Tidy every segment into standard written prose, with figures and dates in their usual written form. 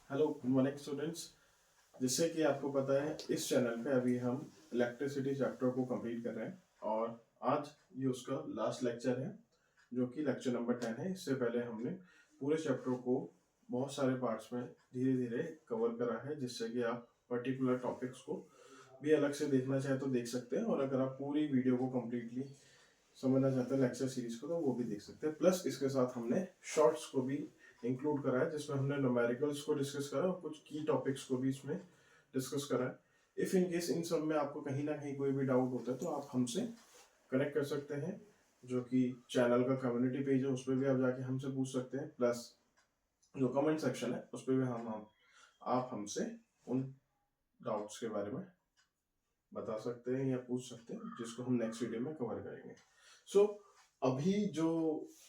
Hello good morning students. जैसे कि आपको पता है इस चैनल पे अभी हम इलेक्ट्रिसिटी चैप्टर को कंप्लीट कर रहे हैं और आज ये उसका लास्ट लेक्चर है जो कि लेक्चर नंबर 10 है। इससे पहले हमने पूरे चैप्टर को बहुत सारे पार्ट्स में धीरे धीरे कवर करा है, जिससे कि आप पर्टिकुलर टॉपिक्स को भी अलग से देखना चाहे तो देख सकते हैं, और अगर आप पूरी वीडियो को कम्प्लीटली समझना चाहते हैं लेक्चर सीरीज को तो वो भी देख सकते हैं। प्लस इसके साथ हमने शॉर्ट्स को भी इंक्लूड करा है जिसमें हमने न्यूमेरिकल्स को डिस्कस करा और कुछ की टॉपिक्स को भी इसमें डिस्कस करा है। इफ इन केस इन सब में आपको कहीं ना कहीं कोई भी डाउट होता है तो आप हमसे कनेक्ट कर सकते हैं, जो कि चैनल का कम्युनिटी पेज है उस पर भी आप जाके हमसे पूछ सकते हैं। प्लस जो कमेंट सेक्शन है उस पर भी हम आप हमसे उन डाउट्स के बारे में बता सकते हैं या पूछ सकते हैं, जिसको हम नेक्स्ट वीडियो में कवर करेंगे। सो अभी जो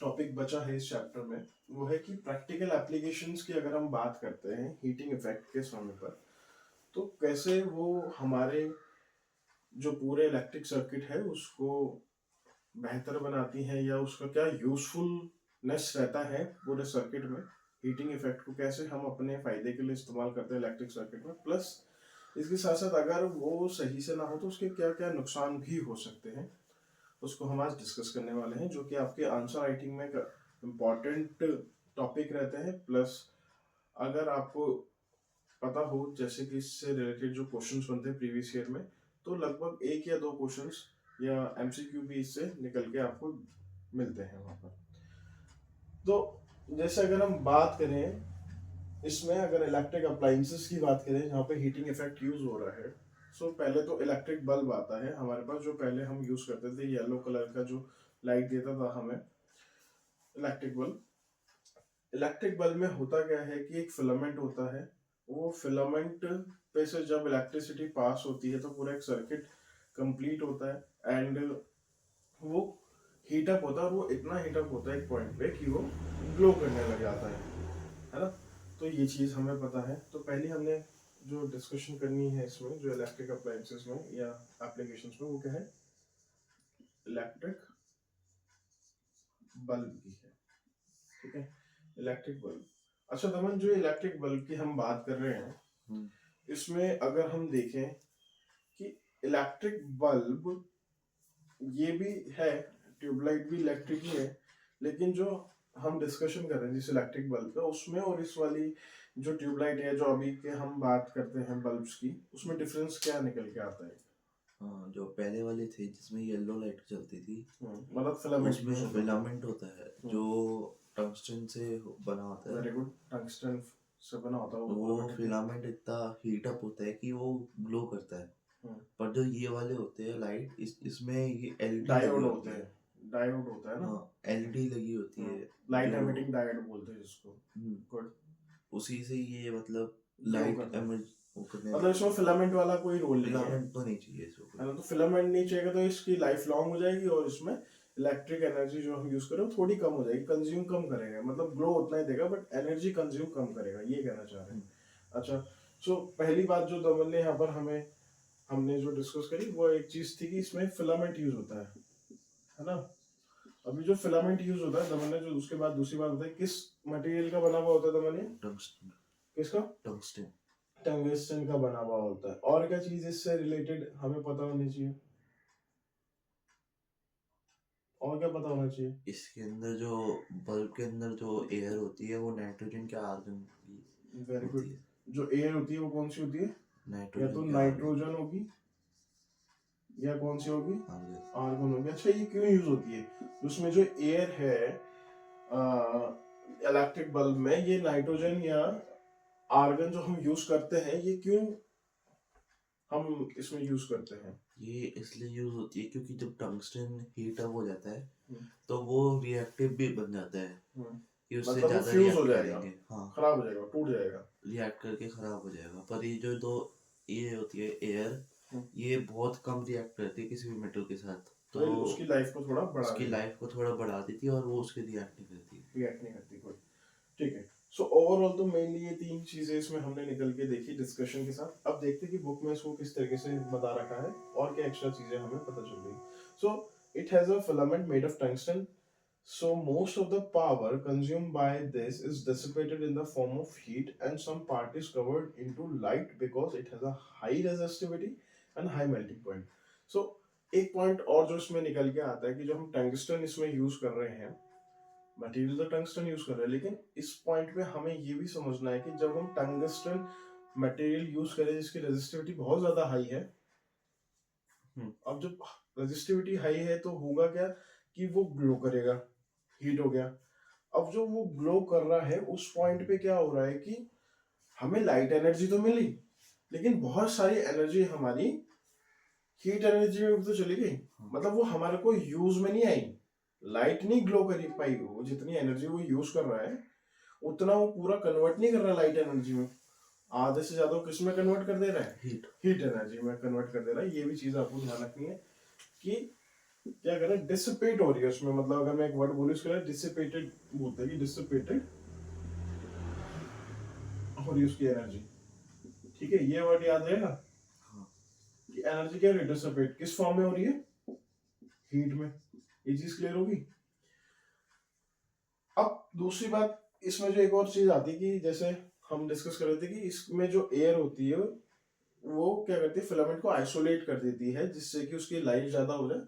टॉपिक बचा है इस चैप्टर में वो है कि प्रैक्टिकल एप्लीकेशंस की अगर हम बात करते हैं हीटिंग इफेक्ट के समय पर, तो कैसे वो हमारे जो पूरे इलेक्ट्रिक सर्किट है उसको बेहतर बनाती हैं या उसका क्या यूजफुलनेस रहता है पूरे सर्किट में। हीटिंग इफेक्ट को कैसे हम अपने फायदे के लिए इस्तेमाल करते हैं इलेक्ट्रिक सर्किट में, प्लस इसके साथ साथ अगर वो सही से ना हो तो उसके क्या क्या नुकसान भी हो सकते हैं, उसको हम आज डिस्कस करने वाले हैं, जो कि आपके आंसर राइटिंग में इम्पॉर्टेंट टॉपिक रहते हैं। प्लस अगर आपको पता हो जैसे कि इससे रिलेटेड जो क्वेश्चंस बनते हैं प्रीवियस ईयर में, तो लगभग एक या दो क्वेश्चंस या एमसीक्यू भी इससे निकल के आपको मिलते हैं वहां पर। तो जैसे अगर हम बात करें इसमें, अगर इलेक्ट्रिक अप्लायंसेस की बात करें जहाँ पे हीटिंग इफेक्ट यूज हो रहा है, सो पहले तो इलेक्ट्रिक बल्ब आता है हमारे पास, जो पहले हम यूज करते थे, येलो कलर का जो लाइट देता था हमें इलेक्ट्रिक बल्ब। इलेक्ट्रिक बल्ब में होता क्या है कि एक फिलामेंट होता है, वो फिलामेंट पे से जब इलेक्ट्रिसिटी पास होती है तो पूरा एक सर्किट कंप्लीट होता है एंड वो हीटअप होता है, और वो इतना हीटअप होता है एक पॉइंट पे कि वो ग्लो करने लग जाता है ना। तो ये चीज हमें पता है। तो पहले हमने जो डिस्कशन करनी है इसमें जो इलेक्ट्रिक अप्लायंसेस में या एप्लीकेशंस में, वो क्या है, इलेक्ट्रिक बल्ब की है। ठीक है, इलेक्ट्रिक बल्ब। अच्छा दमन, जो इलेक्ट्रिक बल्ब की हम बात कर रहे हैं इसमें अगर हम देखें कि इलेक्ट्रिक बल्ब ये भी है, ट्यूबलाइट भी इलेक्ट्रिक ही है, लेकिन जो हम डिस्कशन कर रहे हैं जिस इलेक्ट्रिक बल्ब का उसमें और इस वाली जो ट्यूबलाइट है जो अभी के हम बात करते हैं बल्ब्स की, उसमें डिफरेंस क्या निकल के आता है? हाँ, जो पहले वाले थे जिसमें येलो लाइट चलती थी मतलब फिलामेंट यूज उसमें होता था। फिलामेंट होता है जो टंगस्टन से बना होता है। वेरी गुड, टंगस्टन से बना होता है वो वो फिलामेंट। फिलामेंट इतना हीट अप होता है कि वो ग्लो करता है। पर जो ये वाले होते हैं लाइट इसमें ये एलईडी लगी डायोड होते होती है। हैं, डायोड होता है ना। हाँ, एलईडी लगी होती है लाइट जो एमिटिंग डायोड बोलते हैं जिसको। गुड। उसी से ये मतलब ग्लो लाइट करता है, एमर्ज वो करने मतलब लगती इसमें है। फिलामेंट वाला कोई रोल नहीं है, फिलामेंट तो नहीं चाहिए इसको है कोई। ना। तो फिलामेंट नहीं चाहिए तो इसकी लाइफ लॉन्ग हो जाएगी और इसमें इलेक्ट्रिक एनर्जी जो हम यूज करें वो थोड़ी कम हो जाएगी, कंज्यूम कम करेगा, मतलब ग्लो उतना ही देगा बट एनर्जी कंज्यूम कम करेगा, ये कहना चाह रहे हैं। अच्छा, सो पहली बात जो दमन ने यहाँ पर हमें हमने जो डिस्कस करी वो एक चीज थी कि इसमें फिलामेंट यूज होता है ना। अभी जो फिलामेंट यूज होता है दमन ने, जो उसके बाद दूसरी बात बताई, किस मटेरियल का बना हुआ होता है दमन, ये टंगस्टन। किसका? टंगस्टन। टंगस्टन का बना हुआ होता है। और क्या चीज इससे रिलेटेड हमें पता होनी चाहिए, और क्या पता होना चाहिए? इसके अंदर जो बल्ब के अंदर जो एयर होती है वो नाइट्रोजन के आर्गन की वेरी होती गुड। है। जो एयर होती है वो कौन सी होती है? या तो नाइट्रोजन के आर्गन। नाइट्रोजन होगी या कौन सी होगी? आर्गन। आर्गन होगी। अच्छा, ये क्यों यूज होती है? उसमें जो एयर है इलेक्ट्रिक बल्ब में, ये नाइट्रोजन या आर्गन जो हम यूज करते हैं, ये क्यों हम इसमें यूज करते हैं? ये इसलिए यूज होती है क्योंकि जब टंगस्टन हीट अप हो जाता है तो वो रिएक्टिव भी बन जाता है कि उससे मतलब वो ज्यादा फ्यूज हो रिएक्ट जाएगा, करेंगे। हाँ, खराब हो जाएगा, टूट जाएगा। रिएक्ट करके खराब हो जाएगा। पर ये जो दो ये होती है एयर, ये बहुत कम रिएक्ट करती है किसी भी मेटल के साथ, तो तो उसकी लाइफ को थोड़ा बढ़ा उसकी देगा, लाइफ को थोड़ा बढ़ा देती है और वो उसके रिएक्ट नहीं करती। रिएक्ट नहीं करती कोई। ठीक है। सो ओवरऑल तो मेनली ये तीन चीजें इसमें हमने निकल के देखी डिस्कशन के साथ। अब देखते हैं कि बुक में इसको किस तरीके से बता रखा है और क्या एक्स्ट्रा चीजें हमें पता चल रही। So it has a filament made of tungsten So most of the power consumed by this is dissipated in the form of heat, and some part is covered into light because it has a high resistivity and high melting point. So एक point और जो इसमें निकल के आता है कि जो हम टंगस्टन इसमें यूज कर रहे हैं, मटेरियल तो टंगस्टन यूज कर रहे हैं, लेकिन इस पॉइंट पे हमें ये भी समझना है कि जब हम टंगस्टन मटेरियल यूज करें जिसकी रेजिस्टिविटी बहुत ज्यादा हाई है, अब जब रेजिस्टिविटी हाई है तो होगा क्या कि वो ग्लो करेगा, हीट हो गया। अब जो वो ग्लो कर रहा है उस पॉइंट पे क्या हो रहा है कि हमें लाइट एनर्जी तो मिली, लेकिन बहुत सारी एनर्जी हमारी हीट एनर्जी में भी तो चली गई। मतलब वो हमारे को यूज में नहीं आई, लाइट नहीं ग्लो कर पाई, वो जितनी एनर्जी वो यूज कर रहा है उतना वो पूरा कन्वर्ट नहीं कर रहा लाइट एनर्जी में, आधे से ज्यादा किस में कन्वर्ट कर दे रहा है, हीट एनर्जी में कन्वर्ट कर दे रहा है। ये भी चीज आपको ध्यान रखनी है कि क्या कर रहा है, डिसिपेट हो रही है उसमें। मतलब अगर मैं एक वर्ड बोलूं इसके लिए डिसिपेटेड बोलते हैं कि डिसिपेटेड हो रही है उसकी एनर्जी। ठीक है, ये वर्ड याद रहेगा कि एनर्जी क्या डिसिपेट किस फॉर्म में हो रही है, हीट में। ये चीज क्लियर होगी। अब दूसरी बात इसमें जो एक और चीज आती है कि जैसे हम डिस्कस कर रहे थे कि इसमें जो एयर होती है वो क्या करती है, फिलामेंट को आइसोलेट कर देती है जिससे कि उसकी लाइफ ज्यादा हो जाए,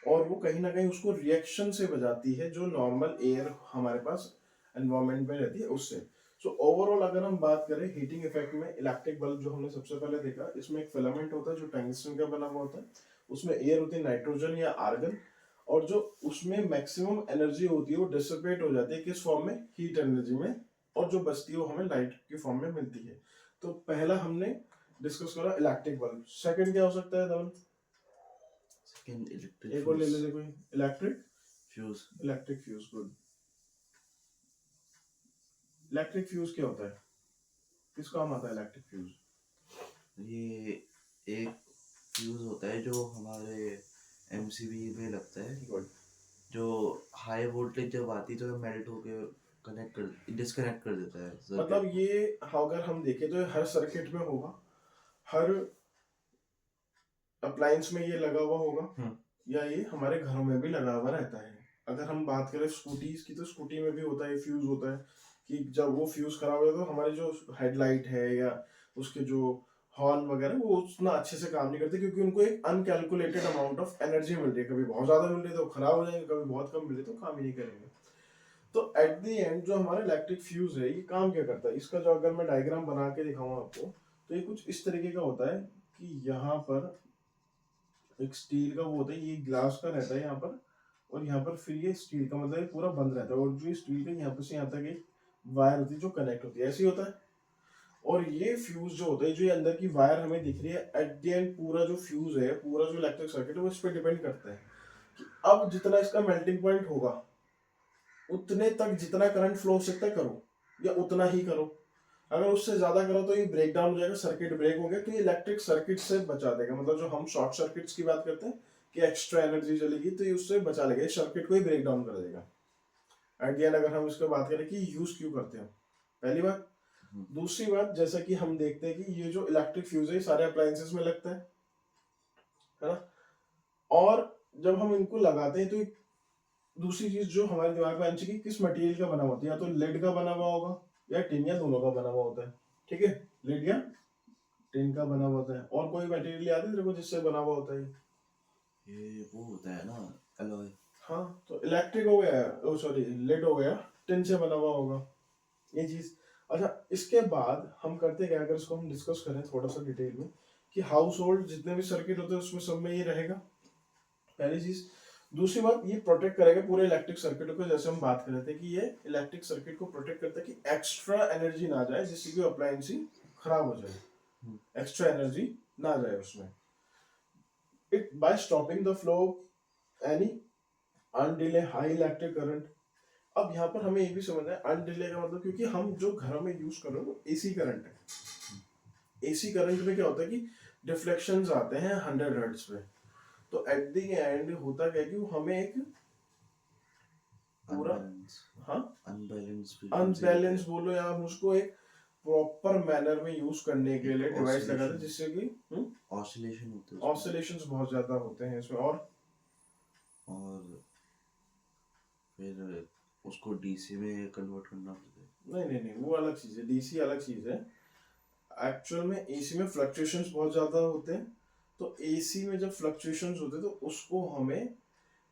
और वो कहीं ना कहीं उसको रिएक्शन से बचाती है जो नॉर्मल एयर हमारे पास एनवायरमेंट में रहती है उससे। सो ओवरऑल अगर हम बात करें हीटिंग इफेक्ट में, इलेक्ट्रिक बल्ब जो हमने सबसे पहले देखा, इसमें एक फिलामेंट होता है जो टंगस्टन का बना हुआ होता है, उसमें एयर होती है नाइट्रोजन या आर्गन, और जो उसमें मैक्सिमम एनर्जी होती है वो डिसिपेट हो जाती है किस फॉर्म में, हीट एनर्जी में, और जो बचती है वो हमें लाइट की फॉर्म में मिलती है। तो पहला हमने डिस्कस करा इलेक्ट्रिक बल्ब। सेकंड क्या हो सकता है धवन? सेकंड इलेक्ट्रिक एक और ले लेते कोई, electric fuse. Electric fuse, good. Electric fuse क्या होता है, किस काम आता है इलेक्ट्रिक फ्यूज? ये एक फ्यूज होता है जो हमारे एमसीबी में लगता है, गुड। जो हाई वोल्टेज जब आती है तो मेल्ट होके कनेक्ट कर डिस्कनेक्ट कर देता है सर्किट मतलब को। ये अगर हम देखें तो ये हर सर्किट में होगा, हर अप्लायंस में ये लगा हुआ होगा, या ये हमारे घरों में भी लगा हुआ रहता है। अगर हम बात करें स्कूटीज की तो स्कूटी में भी होता है, फ्यूज होता है कि जब वो फ्यूज खराब हो जाए तो हमारे जो हेडलाइट है या उसके जो हॉर्न वगैरह वो उतना अच्छे से काम नहीं करते, क्योंकि उनको एक अनकैलकुलेटेड अमाउंट ऑफ एनर्जी मिल रही है, कभी बहुत ज्यादा मिल रही है तो खराब हो जाएंगे, कभी बहुत कम मिल रही है तो काम ही नहीं करेंगे। तो एट द एंड जो हमारा इलेक्ट्रिक फ्यूज है ये काम क्या करता है, इसका जो अगर मैं डायग्राम बना के दिखाऊं आपको तो ये कुछ इस तरीके का होता है कि यहाँ पर एक स्टील का वो होता है, ये ग्लास का रहता है यहाँ पर, और यहाँ पर फिर ये स्टील का मतलब ये पूरा बंद रहता है, और जो स्टील का यहाँ पर से यहाँ तक एक वायर होती है जो कनेक्ट होती है, ऐसे ही होता है। और ये फ्यूज जो होता है, जो ये अंदर की वायर हमें दिख रही है, एट द एंड पूरा जो फ्यूज है, पूरा जो इलेक्ट्रिक सर्किट है वो इस पर डिपेंड करता है कि अब जितना इसका मेल्टिंग पॉइंट होगा उतने तक जितना करंट फ्लो हो सकता है करो, या उतना ही करो। अगर उससे ज्यादा करो तो ये ब्रेक डाउन हो जाएगा, सर्किट ब्रेक हो गया, तो ये इलेक्ट्रिक सर्किट से बचा देगा। मतलब जो हम शॉर्ट सर्किट्स की बात करते हैं कि एक्स्ट्रा एनर्जी चलेगी तो ये उससे बचा लेगा, इस सर्किट को ही ब्रेक डाउन कर देगा। एट द एंड अगर हम इसको बात करें कि यूज क्यों करते हैं, पहली बात। दूसरी बात, जैसा कि हम देखते हैं कि ये जो इलेक्ट्रिक फ्यूज है सारे अप्लायंसेस में लगता है ना, और जब हम इनको लगाते हैं तो दूसरी चीज जो हमारे दिमाग में आनी चाहिए कि किस मटेरियल का बना होता है, या तो लेड का बना हुआ होगा या टिन, या दोनों का बना हुआ होता है। ठीक है, लेड या टिन का बना हुआ होता है। और कोई मटेरियल याद है तेरे को जिससे बना हुआ होता है? ये वो होता है ना, एलॉय। हाँ, तो इलेक्ट्रिक हो गया, ओ सॉरी लेड हो गया, टिन से बना हुआ होगा ये चीज। अच्छा, इसके बाद हम करते क्या, अगर इसको हम डिस्कस करें थोड़ा सा डिटेल में, कि हाउस होल्ड जितने भी सर्किट होते हैं उसमें सब में ये रहेगा, पहली चीज। दूसरी बात, ये प्रोटेक्ट करेगा पूरे इलेक्ट्रिक सर्किट को, जैसे हम बात कर रहे थे कि ये इलेक्ट्रिक सर्किट को प्रोटेक्ट करता है कि एक्स्ट्रा एनर्जी ना जाए जिससे कि अप्लायंस ही खराब हो जाए, एक्स्ट्रा एनर्जी ना जाए उसमें। It by stopping the flow any undue high electric current. अब यहाँ पर हमें ये भी समझना है अनडिले का मतलब, क्योंकि हम जो घरों में यूज कर रहे हैं वो एसी करंट है। एसी करंट में क्या होता है कि डिफ्लेक्शंस आते हैं 100 हर्ट्ज पे, तो एट द एंड होता क्या है कि वो हमें एक पूरा, हाँ अनबैलेंस बोलो या हम उसको एक प्रॉपर मैनर में यूज करने के लिए डिवाइस लगाते हैं जिससे कि ऑसिलेशन होते हैं, ऑसिलेशंस बहुत ज्यादा होते हैं इसमें। और फिर उसको डीसी में कन्वर्ट करना पड़ता है। नहीं नहीं नहीं, वो अलग चीज़ है, डीसी अलग चीज़ है। एक्चुअल में एसी में फ्लक्चुएशंस बहुत ज़्यादा होते हैं, तो एसी में जब फ्लक्चुएशंस होते हैं तो उसको हमें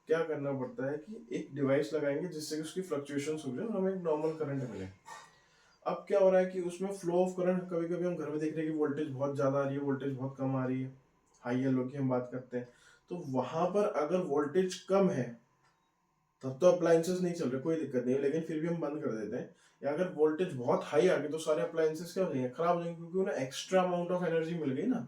क्या करना पड़ता है कि एक डिवाइस लगाएंगे जिससे कि उसकी फ्लक्चुएशंस हो जाए और हमें एक नॉर्मल करंट मिले। अब क्या हो रहा है कि उसमें फ्लो ऑफ करंट, कभी कभी हम घर में देख रहे हैं कि वोल्टेज बहुत ज़्यादा आ रही है, वोल्टेज बहुत कम आ रही है, हाई या लो की हम बात करते हैं। तो वहां पर अगर वोल्टेज कम है तब तो अप्लायंसेस नहीं चल रहे, कोई दिक्कत नहीं है, लेकिन फिर भी हम बंद कर देते हैं। या अगर वोल्टेज बहुत हाई आ गई तो सारे अप्लायंसेस क्या हो जाएंगे, खराब हो जाएंगे, क्योंकि उन्हें एक्स्ट्रा अमाउंट ऑफ एनर्जी मिल गई ना।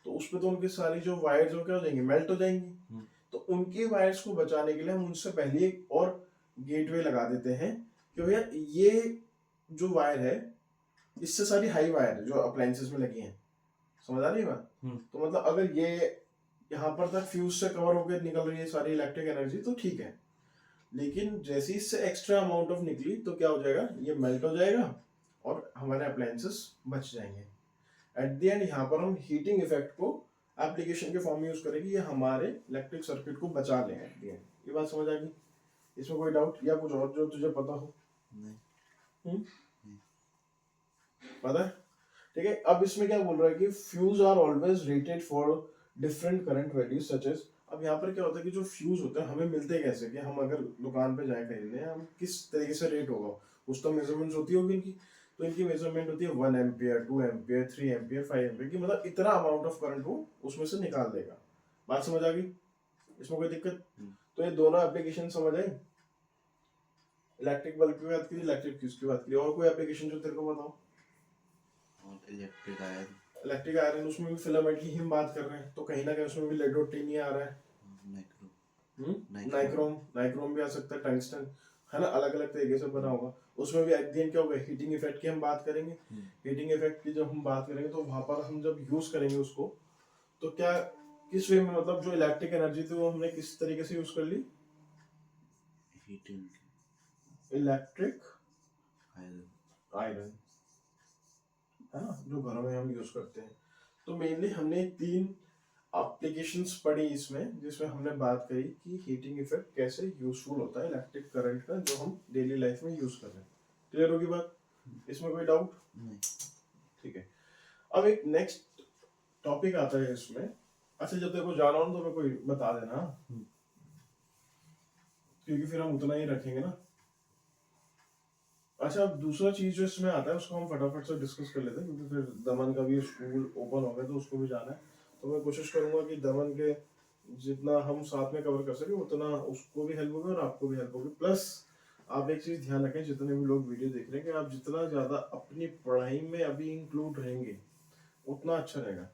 तो उसमें तो उनकी सारी जो वायर्स हो क्या हो जाएंगी, मेल्ट हो जाएंगी। तो उनकी वायर्स को बचाने के लिए हम उनसे पहले एक और गेटवे लगा देते हैं कि भैया ये जो वायर है, इससे सारी हाई वायर है जो अप्लायंसेस में लगी हैं, समझ आ रही है बात। तो मतलब अगर ये यहाँ पर तक फ्यूज से कवर होकर निकल रही है सारी इलेक्ट्रिक एनर्जी तो ठीक है, लेकिन जैसे ही इससे एक्स्ट्रा अमाउंट ऑफ निकली तो क्या हो जाएगा, ये मेल्ट हो जाएगा और हमारे अप्लायंसेस बच जाएंगे। एट द एंड यहाँ पर हम हीटिंग इफेक्ट को एप्लीकेशन के फॉर्म में यूज करेंगे, ये हमारे इलेक्ट्रिक सर्किट को बचा लें एट द एंड। ये बात समझ आ गई, इसमें कोई डाउट या कुछ और जो तुझे पता हो? नहीं। पता है, ठीक है। अब इसमें क्या बोल रहा है कि fuse are always rated for different current values such as. अब यहाँ पर क्या होता है कि जो फ्यूज होते हैं हमें मिलते कैसे, कि हम अगर दुकान पे जाए खरीदने, हम किस तरीके से रेट होगा, कुछ तो मेजरमेंट्स होती होगी इनकी। तो इनकी मेजरमेंट होती है 1 एम्पियर, 2 एम्पियर, 3 एम्पियर, 5 एम्पियर की, मतलब इतना अमाउंट ऑफ करंट वो उसमें से निकाल देगा। बात समझ आ गई, इसमें कोई दिक्कत? तो ये दोनों एप्लीकेशन समझ आई, इलेक्ट्रिक बल्ब की बात करी, इलेक्ट्रिक फ्यूज की बात करी, और कोई एप्लीकेशन जो तेरे को बताओ? Electric iron. इलेक्ट्रिक आयरन, उसमें भी फिलामेंट की हम बात कर रहे हैं, तो कहीं ना कहीं उसमें भी लेडोटीनियम आ रहा है। नाइक्रोम, नाइक्रोम भी आ सकता है, टंगस्टन, है ना, अलग अलग तरीके से बना होगा। उसमें भी अध्ययन क्या होगा, हीटिंग इफेक्ट की हम बात करेंगे। हीटिंग इफेक्ट की जब हम बात करेंगे तो वहां पर हम जब यूज करेंगे उसको, तो क्या किस वे में, मतलब जो इलेक्ट्रिक एनर्जी थी वो हमने किस तरीके से यूज कर ली, हीटिंग। Electric iron. आयरन, है ना, जो घरों में हम यूज करते हैं। तो मेनली हमने 3 एप्लीकेशंस पढ़ी इसमें, जिसमें हमने बात करी कि हीटिंग इफेक्ट कैसे यूजफुल होता है इलेक्ट्रिक करंट का, जो हम डेली लाइफ में यूज कर रहे हैं। क्लियर होगी बात, इसमें कोई डाउट? नहीं। ठीक है। अब एक नेक्स्ट टॉपिक आता है इसमें। अच्छा, जब तेरे को जाना हो तो मेरे को बता देना, क्योंकि फिर हम उतना ही रखेंगे ना। अच्छा, अब दूसरा चीज जो इसमें आता है उसको हम फटाफट से डिस्कस कर लेते हैं, क्योंकि फिर दमन का भी स्कूल ओपन हो गया तो उसको भी जाना है। तो मैं कोशिश करूंगा कि दमन के जितना हम साथ में कवर कर सके उतना उसको भी हेल्प होगी और आपको भी हेल्प होगी। प्लस आप एक चीज ध्यान रखें, जितने भी लोग वीडियो देख रहे हैं, कि आप जितना ज्यादा अपनी पढ़ाई में अभी इंक्लूड रहेंगे उतना अच्छा रहेगा।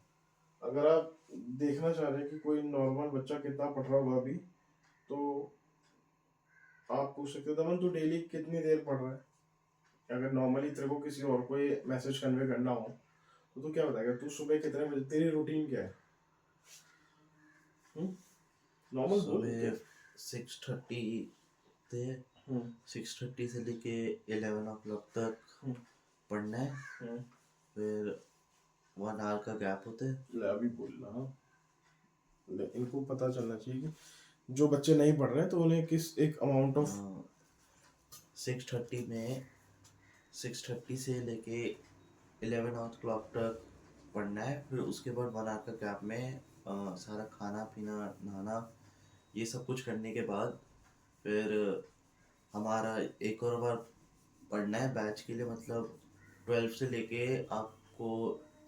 अगर आप देखना चाह रहे हैं कि कोई नॉर्मल बच्चा कितना पढ़ रहा होगा अभी, तो आप पूछ सकते हो, दमन तू डेली कितनी देर पढ़ रहा है? अगर नॉर्मली तेरे को किसी और को ये मैसेज कन्वे करना हो तो तू क्या बताएगा, तू सुबह कितने बजे, तेरी रूटीन क्या है? नॉर्मल बोल। सुबह 6:30 से 6:30 से लेके 11 o'clock तक पढ़ना है। फिर 1 hour का गैप होता है। ले अभी बोलना, इनको पता चलना चाहिए कि जो बच्चे नहीं पढ़ रहे हैं तो उन्हें किस एक अमाउंट ऑफ 6:30 में 6:30 से लेके 11 o'clock तक पढ़ना है। फिर उसके बाद 1 hour का गैप में सारा खाना पीना नहाना ये सब कुछ करने के बाद फिर हमारा एक और बार पढ़ना है बैच के लिए, मतलब 12 से लेके आपको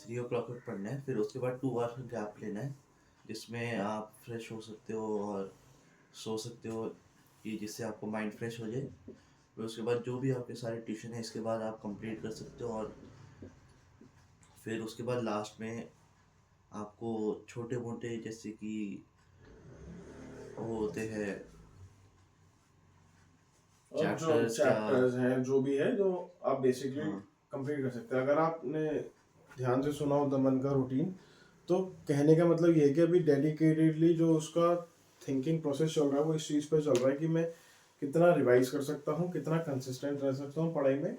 3 o'clock तक पढ़ना है। फिर उसके बाद 2 hours का गैप लेना है, जिसमें आप फ्रेश हो सकते हो और सो सकते हो, कि जिससे आपको माइंड फ्रेश हो जाए। फिर उसके बाद जो भी आपके सारे ट्यूशन है इसके बाद आप कंप्लीट कर सकते हो। और फिर उसके बाद लास्ट में आपको छोटे मोटे जैसे कि वो होते हैं चैप्टर्स हैं, जो भी है, जो आप बेसिकली कंप्लीट कर सकते हैं। अगर आपने ध्यान से सुना हो दमन का रूटीन, तो कहने का मतलब ये है कि अभी डेडिकेटेडली जो उसका थिंकिंग प्रोसेस चल रहा है वो इस चीज़ पे चल रहा है कि मैं कितना रिवाइज कर सकता हूँ, कितना कंसिस्टेंट रह सकता हूँ पढ़ाई में,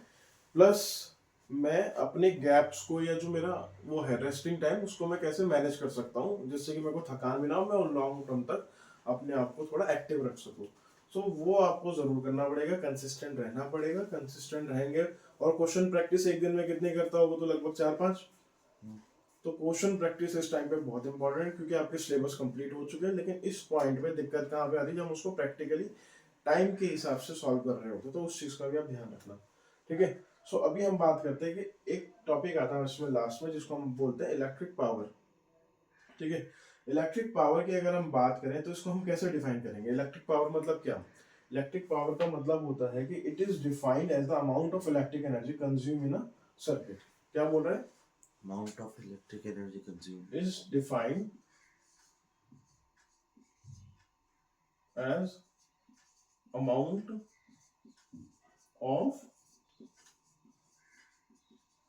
प्लस मैं अपने गैप्स को, या जो मेरा वो है रेस्टिंग टाइम, उसको मैं कैसे मैनेज कर सकता हूँ जिससे कि मेरे को थकान भी ना हो, मैं लॉन्ग टर्म तक अपने आप को थोड़ा एक्टिव रख सकूँ। तो वो आपको जरूर करना पड़ेगा, कंसिस्टेंट रहना पड़ेगा। कंसिस्टेंट रहेंगे और क्वेश्चन प्रैक्टिस एक दिन में कितनी करता होगा, तो लगभग 4-5। तो क्वेश्चन प्रैक्टिस इस टाइम पे बहुत इंपॉर्टेंट है, क्योंकि आपके सिलेबस कंप्लीट हो चुके हैं। लेकिन इस पॉइंट पे दिक्कत कहाँ पे आती है, जब हम उसको प्रैक्टिकली टाइम के हिसाब से सॉल्व कर रहे होते, तो उस चीज का भी आप ध्यान रखना। ठीक है, सो अभी हम बात करते हैं कि एक टॉपिक आता है इसमें लास्ट में, जिसको हम बोलते हैं इलेक्ट्रिक पावर। ठीक है, इलेक्ट्रिक पावर की अगर हम बात करें तो इसको हम कैसे डिफाइन करेंगे। इलेक्ट्रिक पावर मतलब क्या? इलेक्ट्रिक पावर का मतलब होता है कि it is defined as the amount of electric energy consume in a circuit. क्या बोल रहा है? amount of electric energy consumed is defined as amount of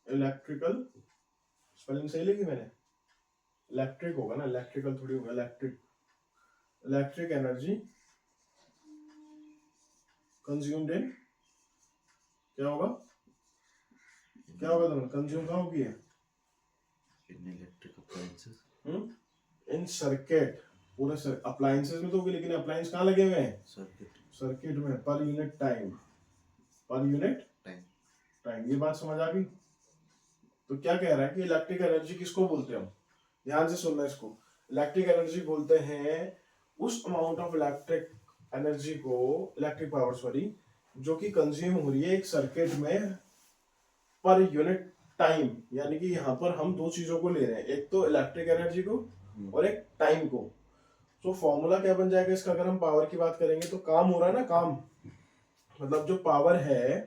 electrical, spelling सही लिखी मैंने? इलेक्ट्रिक होगा ना, इलेक्ट्रिकल थोड़ी होगा, electric, electric energy consumed in, क्या होगा, क्या होगा दोनों, कंज्यूम कहाँ होगी है? in electric appliances in circuit, पूरे अप्लायंसेस में तो होगी, लेकिन अप्लायंस कहाँ लगे हुए हैं? circuit सर्किट में, per unit time, per unit time time. ये बात समझ आ गई? तो क्या कह रहा है कि इलेक्ट्रिक एनर्जी किसको बोलते हैं हम? ध्यान से सुनना इसको। इलेक्ट्रिक एनर्जी बोलते हैं उस अमाउंट ऑफ इलेक्ट्रिक एनर्जी को, इलेक्ट्रिक पावर सॉरी, जो कि कंज्यूम हो रही है एक सर्किट में पर यूनिट टाइम। यानी कि यहाँ पर हम दो चीजों को ले रहे हैं, एक तो इलेक्ट्रिक एनर्जी को और एक टाइम को। तो फॉर्मूला क्या बन जाएगा इसका, अगर हम पावर की बात करेंगे तो काम हो रहा है ना, काम मतलब जो पावर है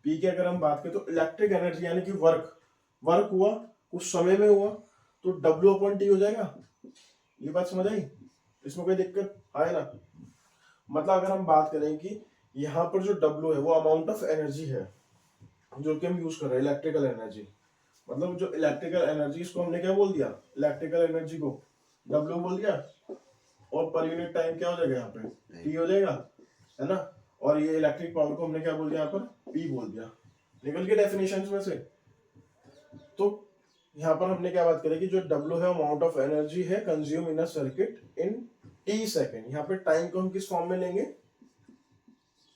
पी की अगर हम बात करें तो इलेक्ट्रिक एनर्जी यानी कि वर्क, वर्क हुआ कुछ समय में हुआ तो W अपॉन टी हो जाएगा। ये बात समझ आई? इसमें कोई दिक्कत आए ना? मतलब अगर हम बात करें कि यहाँ पर जो W है वो अमाउंट ऑफ एनर्जी है जो कि हम यूज कर रहे हैं, इलेक्ट्रिकल एनर्जी। मतलब जो इलेक्ट्रिकल एनर्जी, इसको हमने क्या बोल दिया, इलेक्ट्रिकल एनर्जी को W बोल दिया, और पर यूनिट टाइम क्या हो जाएगा यहाँ पे, T हो जाएगा, है ना। और ये इलेक्ट्रिक पावर को हमने क्या बोल दिया यहाँ पर, P बोल दिया। निकल के डेफिनेशंस में से। तो यहाँ पर हमने क्या बात करी कि जो W है अमाउंट ऑफ एनर्जी है consume in a circuit in T second. यहाँ पे टाइम को हम किस फॉर्म में लेंगे,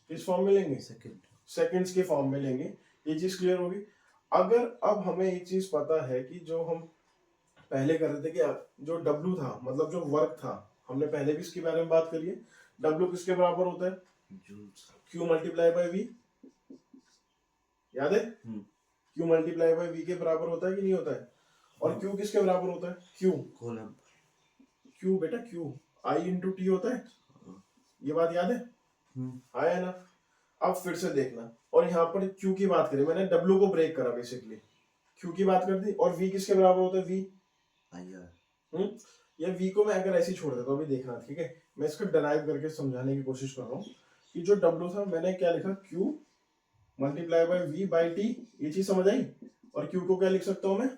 किस फॉर्म में लेंगे, सेकंड्स के फॉर्म में लेंगे। ये चीज क्लियर होगी। अगर अब हमें एक चीज पता है कि जो हम पहले कर रहे थे कि जो W था मतलब जो वर्क था, हमने पहले भी इसके बारे में बात करी है, W किसके बराबर होता है, joules Q multiply by V, याद है? Q मल्टीप्लाई बाय V के बराबर होता है कि नहीं होता है? और Q किसके बराबर होता है, Q, coulomb Q बेटा Q I इंटू टी होता है। ये बात याद है? आया ना? अब फिर से देखना, और यहाँ पर Q की बात करें, मैंने W को ब्रेक करा बेसिकली, Q की बात कर दी, और V किसके बराबर होता है, V IR या V को मैं अगर ऐसे ही छोड़ देता हूँ, अभी देखना, ठीक है, मैं इसको डराइव करके समझाने की कोशिश कर रहा हूँ कि जो W था मैंने क्या लिखा, Q multiply by V by T। ये चीज समझ आई? और Q को क्या लिख सकता हूँ मैं,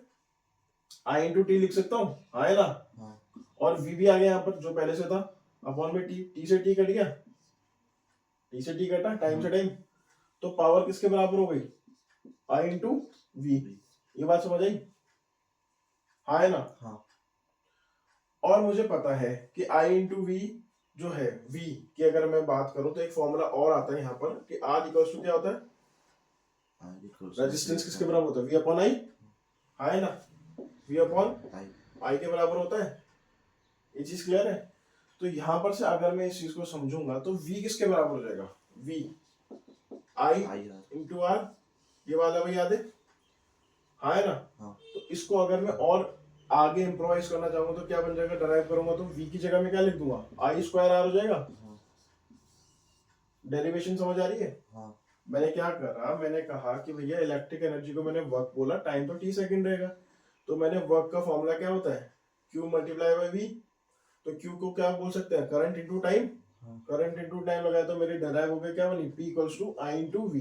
I इंटू टी लिख सकता हूँ, आया ना। और V भी आ गया यहाँ पर जो पहले से था, अपॉन में T, T से T कट गया, T से T कटा, टाइम से टाइम, तो पावर किसके बराबर हो गई, I इंटू V। ये बात समझ आई? हाँ है ना? हाँ। और मुझे पता है कि I इंटू वी जो है, V की अगर मैं बात करूं तो एक फॉर्मूला और आता है यहाँ पर कि R इक्वल्स टू क्या होता है, रेजिस्टेंस किसके बराबर होता है, V अपॉन I। हाँ है ना, V अपॉन I के बराबर होता है। ये चीज क्लियर है? तो यहाँ पर से अगर मैं इस चीज को समझूंगा तो V किसके बराबर हो जाएगा, V I इंटू R। ये वाला भी याद है? हाँ है ना? तो इसको अगर मैं और आगे इम्प्रोवाइज करना चाहूंगा तो क्या बन जाएगा, डराइव करूंगा तो V की जगह में क्या लिख दूंगा, I स्क्वायर R हो जाएगा। डेरिवेशन समझ आ रही है? मैंने क्या करा, मैंने कहा कि भैया इलेक्ट्रिक एनर्जी को मैंने वर्क बोला, टाइम तो T सेकंड रहेगा, तो मैंने वर्क का फॉर्मूला क्या होता है, Q मल्टीप्लाई बाय V। तो Q को क्या बोल सकते हैं, current into time. Current into time लगाया तो मेरी डराइव हो गया क्या बनी, P equals to I into V।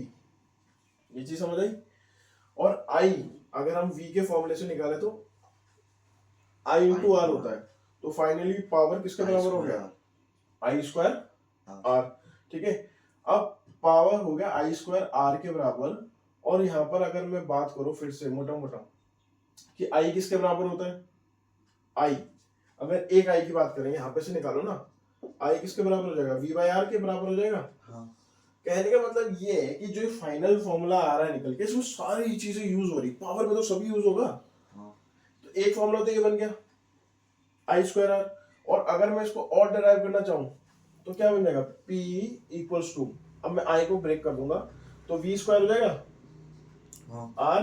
ये चीज समझ आई? और I अगर हम V के फॉर्मूले से निकाले तो I इंटू R होता है। तो फाइनली पावर किसके बराबर हो गया, I स्क्वायर R। ठीक है, अब पावर हो गया I स्क्वायर R के बराबर। और यहाँ पर अगर मैं बात करूं फिर से मोटा मोटा कि I किसके बराबर होता है, I, अगर एक I की बात करें यहाँ पे से निकालो ना, आई किसके बराबर हो जाएगा, वी बाई आर के बराबर हो जाएगा। हाँ कहने का मतलब ये है कि जो फाइनल फॉर्मूला आ रहा है निकल के, इसमें सारी चीजें यूज हो रही, पावर में तो सभी यूज होगा। हाँ तो एक फॉर्मूला तो ये बन गया आई स्क्वायर आर, और अगर मैं इसको और डिराइव करना चाहूँ तो क्या बन जाएगा, P इक्वल्स टू, अब मैं आई को ब्रेक कर दूंगा तो वी स्क्वायर हो जाएगा हाँ आर,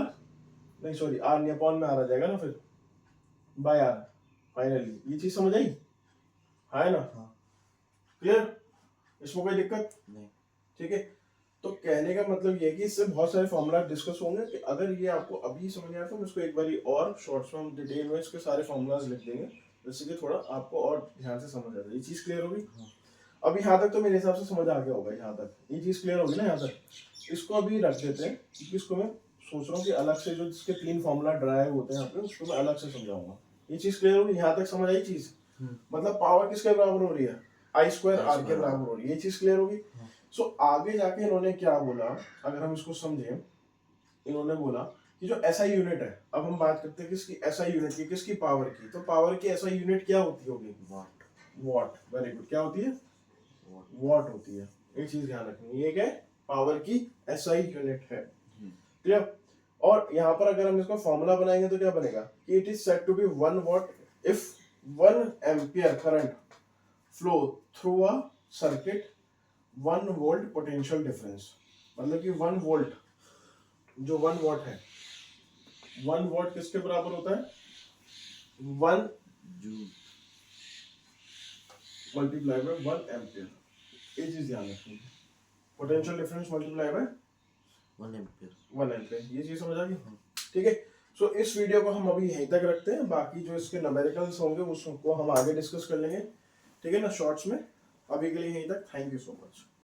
नहीं सॉरी आर नहीं, अपॉन में आर आ जाएगा ना फिर, बाय आर। फाइनली ये चीज समझ आई है ना, हाँ क्लियर, इसमें कोई दिक्कत नहीं। ठीक है। तो कहने का मतलब ये है कि इससे बहुत सारे फॉर्मूला डिस्कस होंगे, कि अगर ये आपको अभी समझ आया तो हम इसको एक बार और शॉर्ट्स में हम डिटेल में इसके सारे फॉर्मूलाज लिख देंगे, जिससे कि थोड़ा आपको और ध्यान से समझ आ जाए। ये चीज क्लियर होगी। हाँ अब यहाँ तक तो मेरे हिसाब से समझ आ गया होगा, यहाँ तक ये चीज क्लियर होगी ना। यहाँ तक इसको अभी रख देते हैं, क्योंकि इसको मैं सोच रहा हूँ कि अलग से जो इसके 3 फॉर्मूला ड्राइव होते हैं यहाँ पे, उसको मैं अलग से समझाऊंगा। ये चीज क्लियर होगी, यहाँ तक समझ आई चीज। मतलब पावर किसके बराबर हो रही है, आई स्क्वायर आई आर के स्क्वायर आर। बराबर हो रही है। ये चीज क्लियर होगी। हाँ। सो आगे जाके इन्होंने क्या बोला, अगर हम इसको समझे, इन्होंने बोला कि जो एसआई यूनिट है, अब हम बात करते हैं किसकी, एसआई यूनिट की, किसकी, पावर की। तो पावर की एसआई यूनिट क्या होती होगी, वाट। वॉट। वेरी गुड, क्या होती है, वाट। वॉट होती है। एक चीज ध्यान रखनी है, ये क्या है, पावर की एसआई यूनिट है। क्लियर। और यहाँ पर अगर हम इसका फॉर्मूला बनाएंगे तो क्या बनेगा, कि it is said to be 1 watt if 1 ampere current flow through a circuit 1 volt potential difference. मतलब कि 1 वोल्ट, जो 1 वॉट है, 1 वॉट किसके बराबर होता है, 1 जूल मल्टीप्लाई बाय 1 एम्पियर। ये चीज ध्यान रखनी है, potential difference multiply by 1 ampere. 1 ampere. ये चीज समझ आ गई, ठीक है। सो इस वीडियो को हम अभी यहीं तक रखते हैं, बाकी जो इसके न्यूमेरिकल्स होंगे उसको हम आगे डिस्कस कर लेंगे, ठीक है ना, शॉर्ट्स में। अभी के लिए यहीं तक, थैंक यू सो मच।